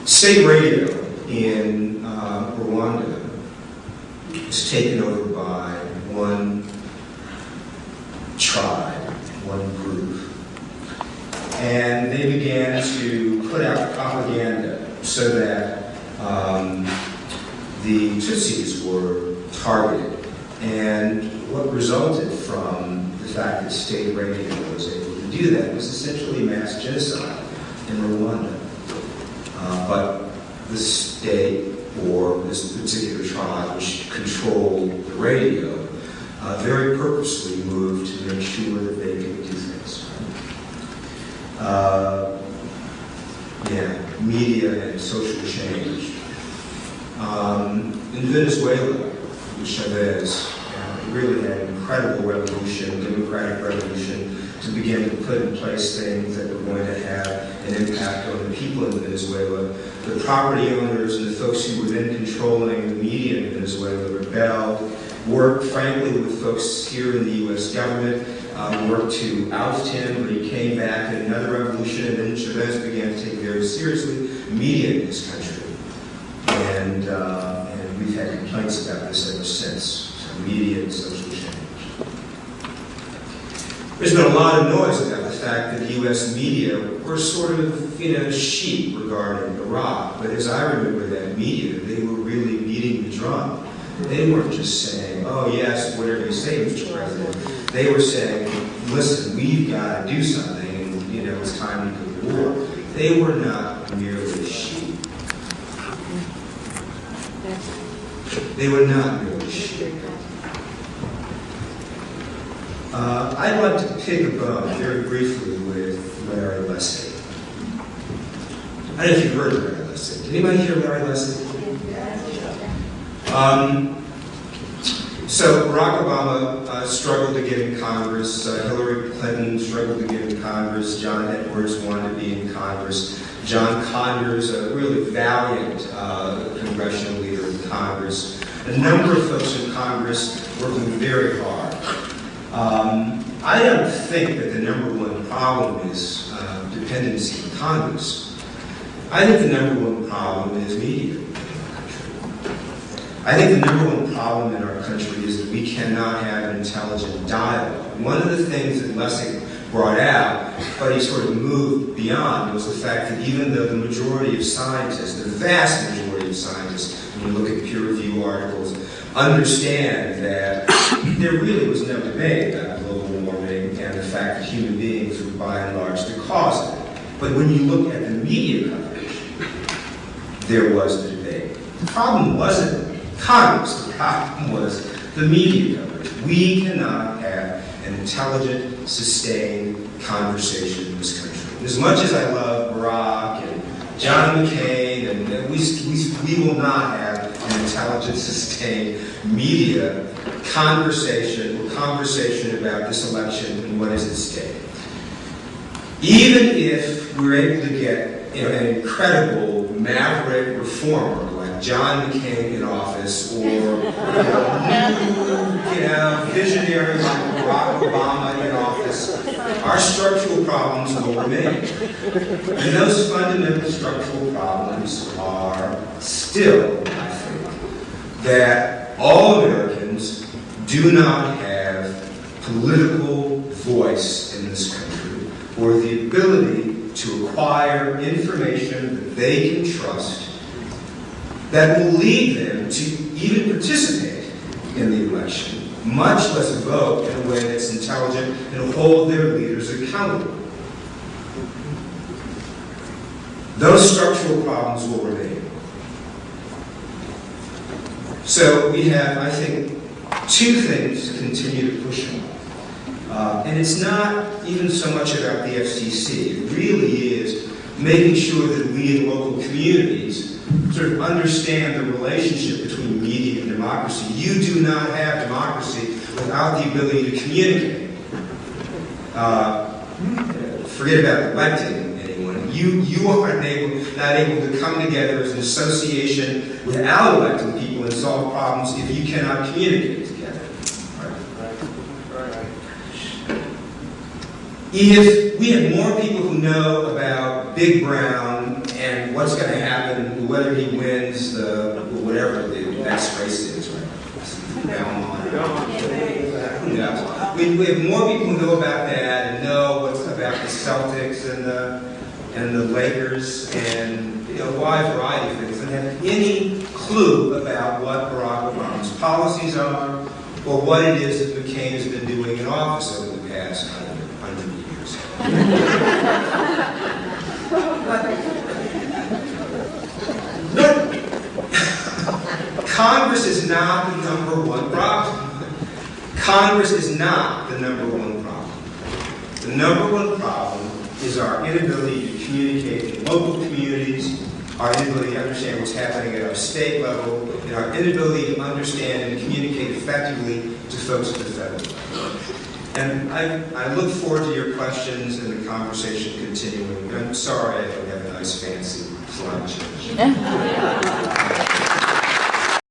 State radio in Rwanda was taken over by one tribe, one group. And they began to put out propaganda so that the Tutsis were targeted. And what resulted from the fact that state radio was able to do that was essentially mass genocide in Rwanda. But the state, or this particular tribe which controlled the radio, very purposely moved to make sure that they could do things. Media and social change. In Venezuela, Chavez really had an incredible revolution, democratic revolution, to begin to put in place things that were going to have an impact on the people in Venezuela. The property owners and the folks who were then controlling the media in Venezuela rebelled, worked frankly with folks here in the U.S. government, worked to oust him, but he came back in another revolution, and then Chavez began to take very seriously media in this country. And we've had complaints about this ever since. So media and social change. There's been a lot of noise about the fact that the U.S. media were sort of, sheep regarding Iraq. But as I remember that media, they were really beating the drum. They weren't just saying, oh yes, whatever you say, Mr. President. They were saying, listen, we've got to do something, and it's time to go to war. They were not merely sheep. They were not merely sheep. I'd like to pick a bone very briefly with Larry Lessig. I don't know if you've heard of Larry Lessig. Did anybody hear Larry Lessig? So Barack Obama struggled to get in Congress. Hillary Clinton struggled to get in Congress. John Edwards wanted to be in Congress. John Conyers, a really valiant congressional leader in Congress. A number of folks in Congress working very hard. I don't think that the number one problem is dependency on Congress. I think the number one problem is media. I think the number one problem in our country is that we cannot have an intelligent dialogue. One of the things that Lessig brought out, but he sort of moved beyond, was the fact that even though the majority of scientists, the vast majority of scientists, when you look at peer-reviewed articles, understand that there really was no debate about global warming and the fact that human beings were by and large the cause of it. But when you look at the media coverage, there was the debate. The problem wasn't Congress, the problem was the media coverage. We cannot have an intelligent, sustained conversation in this country. As much as I love Barack and John McCain, and we will not have an intelligent, sustained media conversation or conversation about this election and what is at stake. Even if we're able to get an incredible maverick reformer like John McCain in office, or visionary like Barack Obama in office, our structural problems will remain. And those fundamental structural problems are still, I think, that all Americans do not have political voice in this country, or the ability to acquire information that they can trust that will lead them to even participate in the election, much less vote in a way that's intelligent and hold their leaders accountable. Those structural problems will remain. So we have, I think, two things to continue to push on. And it's not even so much about the FCC. It really is making sure that we in local communities sort of understand the relationship between media and democracy. You do not have democracy without the ability to communicate. Forget about electing anyone. You are not able to come together as an association without electing people and solve problems if you cannot communicate together. If we had more people who know about Big Brown and what's going to happen whether he wins the, whatever the next race is, right? Belmont. Who knows? We have more people who know about that and know what's about the Celtics and the Lakers and a wide variety of things, and have any clue about what Barack Obama's policies are or what it is that McCain has been doing in office over the past 100 years. Congress is not the number one problem. Congress is not the number one problem. The number one problem is our inability to communicate in local communities, our inability to understand what's happening at our state level, and our inability to understand and communicate effectively to folks at the federal level. And I look forward to your questions and the conversation continuing. I'm sorry I don't have a nice fancy slide change.